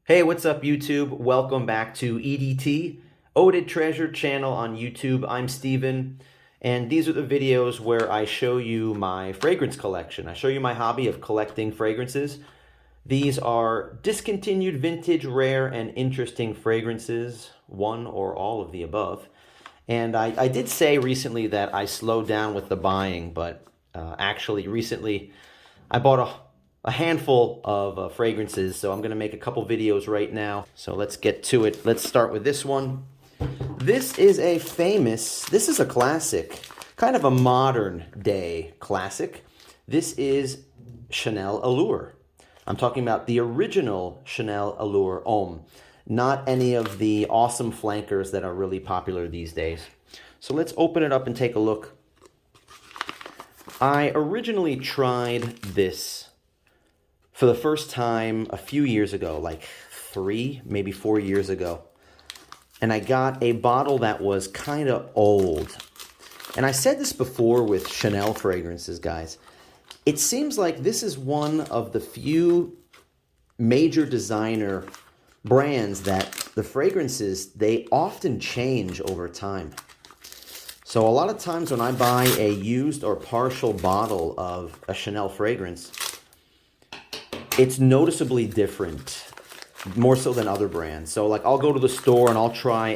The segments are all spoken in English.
Hey, what's up, YouTube? Welcome back to EDT, Ode Treasure channel on YouTube. I'm Steven, and these are the videos where I show you my fragrance collection. I show you my hobby of collecting fragrances. These are discontinued, vintage, rare, and interesting fragrances, one or all of the above. And I did say recently that I slowed down with the buying, but actually recently I bought a handful of fragrances, so I'm going to make a couple videos right now. So let's get to it. Let's start with this one. This is a classic, kind of a modern day classic. This is Chanel Allure. I'm talking about the original Chanel Allure Homme, not any of the awesome flankers that are really popular these days. So let's open it up and take a look. I originally tried this for the first time a few years ago, like 3, maybe 4 years ago. And I got a bottle that was kind of old. And I said this before with Chanel fragrances, guys. It seems like this is one of the few major designer brands that the fragrances, they often change over time. So a lot of times when I buy a used or partial bottle of a Chanel fragrance, it's noticeably different, more so than other brands. So like I'll go to the store and I'll try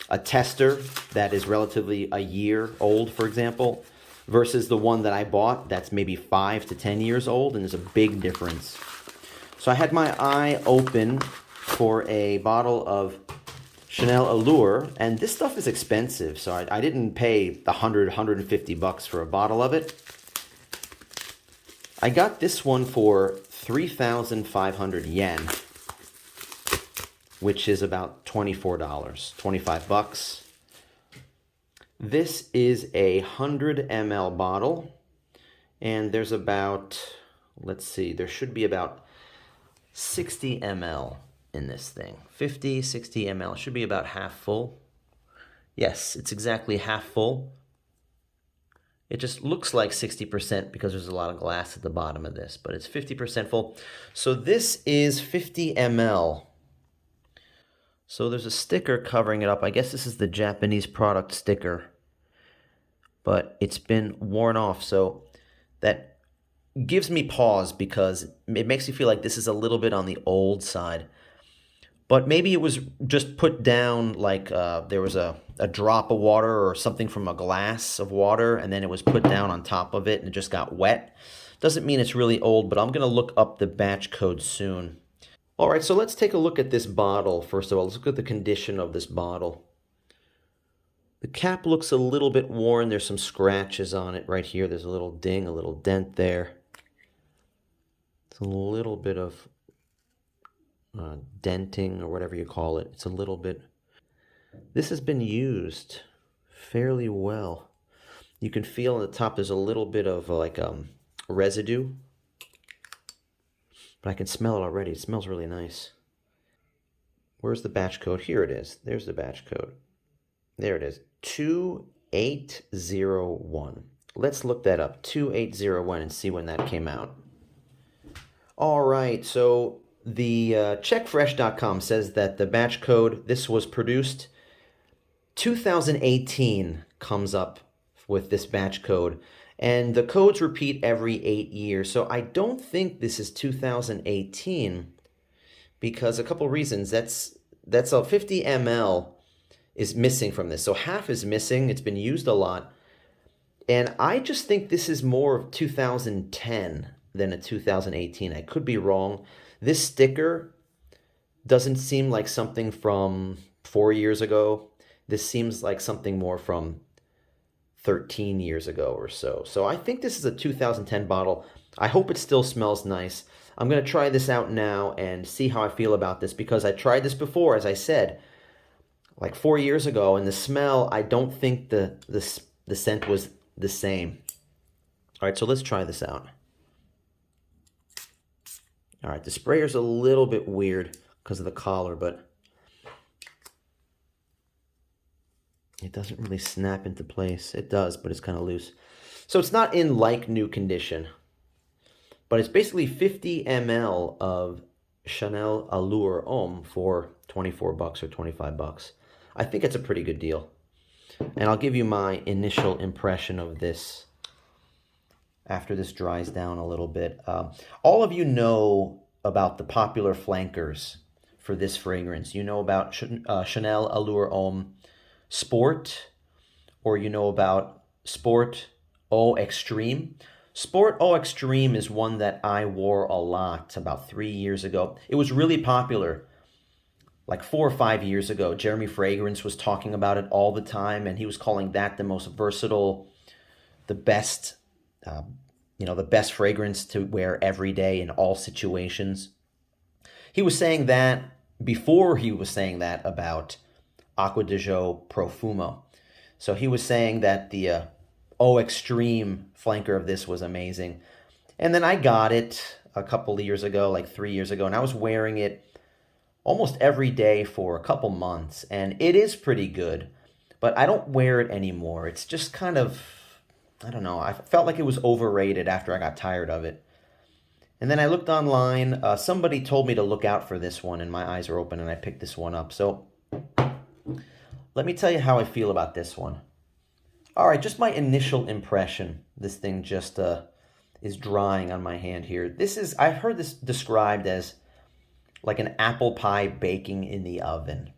a tester that is relatively a year old, for example, versus the one that I bought that's maybe 5 to 10 years old, and there's a big difference. So I had my eye open for a bottle of Chanel Allure, and this stuff is expensive, so I didn't pay the $150 for a bottle of it. I got this one for 3,500 yen, which is about $24, 25 bucks. This is a 100 ml bottle, and there's about, let's see, there should be about 60 ml in this thing. 50, 60 ml, should be about half full. Yes, it's exactly half full. It just looks like 60% because there's a lot of glass at the bottom of this, but it's 50% full. So this is 50 ml. So there's a sticker covering it up. I guess this is the Japanese product sticker, but it's been worn off. So that gives me pause because it makes me feel like this is a little bit on the old side. But maybe it was just put down like there was a drop of water or something from a glass of water, and then it was put down on top of it and it just got wet. Doesn't mean it's really old, but I'm going to look up the batch code soon. All right, so let's take a look at this bottle. First of all, let's look at the condition of this bottle. The cap looks a little bit worn. There's some scratches on it right here. There's a little ding, a little dent there. It's a little bit of denting or whatever you call it. It's a little bit. This has been used fairly well. You can feel on the top there's a little bit of like residue, but I can smell it already. It smells really nice. Where's the batch code? Here it is. There's the batch code. There it is. 2801. Let's look that up. 2801 and see when that came out. All right, so the checkfresh.com says that the batch code, this was produced 2018 comes up with this batch code, and the codes repeat every 8 years. So I don't think this is 2018 because a couple reasons. That's a 50 ml is missing from this. So half is missing. It's been used a lot. And I just think this is more of 2010 than a 2018. I could be wrong. This sticker doesn't seem like something from 4 years ago. This seems like something more from 13 years ago or so. So I think this is a 2010 bottle. I hope it still smells nice. I'm going to try this out now and see how I feel about this because I tried this before, as I said, like 4 years ago, and the smell, I don't think the scent was the same. All right, so let's try this out. All right, the sprayer's a little bit weird because of the collar, but it doesn't really snap into place. It does, but it's kind of loose. So it's not in like new condition, but it's basically 50 ml of Chanel Allure Homme for 24 bucks or 25 bucks. I think it's a pretty good deal. And I'll give you my initial impression of this after this dries down a little bit. All of you know about the popular flankers for this fragrance. You know about Chanel Allure Homme Sport, or you know about Sport Eau Extreme. Sport Eau Extreme is one that I wore a lot about 3 years ago. It was really popular like 4 or 5 years ago. Jeremy Fragrance was talking about it all the time, and he was calling that the most versatile, the best, the best fragrance to wear every day in all situations. He was saying that before he was saying that about Acqua di Gio Profumo. So he was saying that the Eau Extreme flanker of this was amazing. And then I got it a couple of years ago, like 3 years ago, and I was wearing it almost every day for a couple months, and it is pretty good, but I don't wear it anymore. It's just kind of, I don't know, I felt like it was overrated after I got tired of it. And then I looked online. Somebody told me to look out for this one, and my eyes are open, and I picked this one up. So let me tell you how I feel about this one. All right, just my initial impression. This thing just is drying on my hand here. This is, I've heard this described as like an apple pie baking in the oven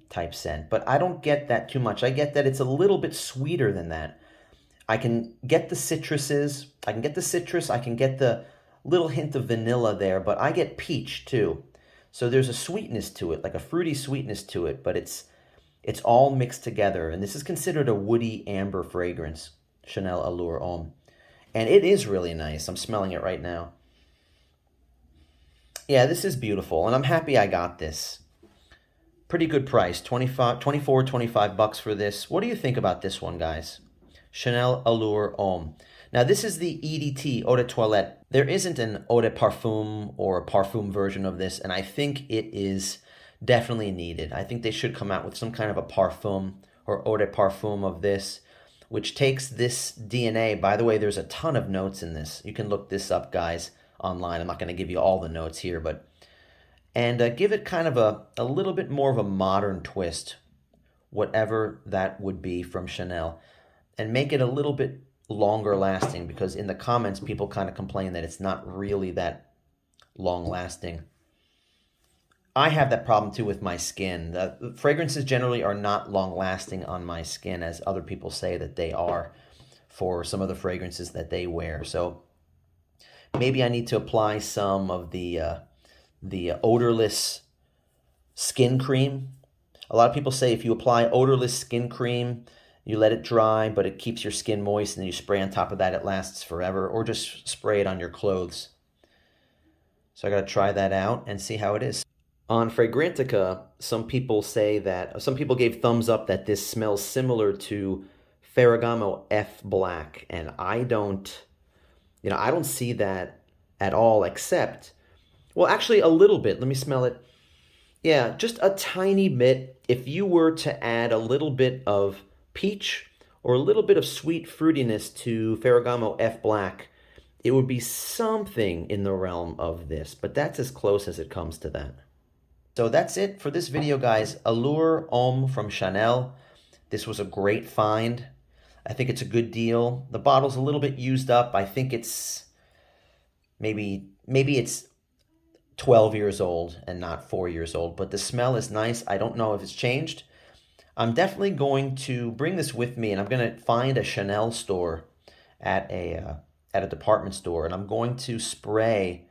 type scent, but I don't get that too much. I get that it's a little bit sweeter than that. I can get the citruses, I can get the citrus, I can get the little hint of vanilla there, but I get peach too. So there's a sweetness to it, like a fruity sweetness to it, but it's all mixed together. And this is considered a woody amber fragrance, Chanel Allure Homme. And it is really nice. I'm smelling it right now. Yeah, this is beautiful, and I'm happy I got this. Pretty good price, 24, 25 bucks for this. What do you think about this one, guys? Chanel Allure Homme. Now, this is the EDT Eau de Toilette. There isn't an Eau de Parfum or a parfum version of this, and I think it is definitely needed. I think they should come out with some kind of a parfum or Eau de Parfum of this, which takes this DNA. By the way, there's a ton of notes in this. You can look this up, guys, online. I'm not going to give you all the notes here, but give it kind of a little bit more of a modern twist, whatever that would be from Chanel, and make it a little bit longer lasting, because in the comments people kind of complain that it's not really that long lasting. I have that problem too with my skin. The fragrances generally are not long lasting on my skin, as other people say that they are for some of the fragrances that they wear. So maybe I need to apply some of the odorless skin cream. A lot of people say if you apply odorless skin cream, you let it dry, but it keeps your skin moist, and then you spray on top of that, it lasts forever, or just spray it on your clothes. So I got to try that out and see how it is. On Fragrantica, some people gave thumbs up that this smells similar to Ferragamo F Black, and I don't see that at all, except, well, actually a little bit. Let me smell it. Yeah, just a tiny bit. If you were to add a little bit of peach or a little bit of sweet fruitiness to Ferragamo F Black, it would be something in the realm of this, but that's as close as it comes to that. So that's it for this video, guys. Allure Homme from Chanel. This was a great find. I think it's a good deal. The bottle's a little bit used up. I think it's maybe it's 12 years old and not 4 years old, but the smell is nice. I don't know if it's changed. I'm definitely going to bring this with me, and I'm going to find a Chanel store at a department store, and I'm going to spray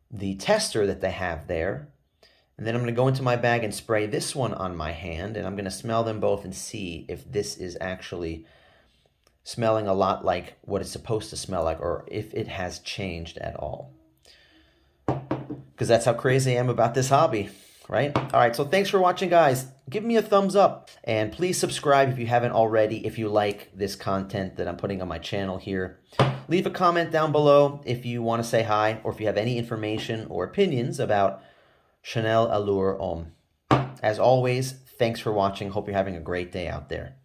the tester that they have there, and then I'm going to go into my bag and spray this one on my hand, and I'm going to smell them both and see if this is actually smelling a lot like what it's supposed to smell like, or if it has changed at all. Because that's how crazy I am about this hobby, right? All right, so thanks for watching, guys. Give me a thumbs up, and please subscribe if you haven't already, if you like this content that I'm putting on my channel here. Leave a comment down below if you want to say hi, or if you have any information or opinions about Chanel Allure Homme. As always, thanks for watching. Hope you're having a great day out there.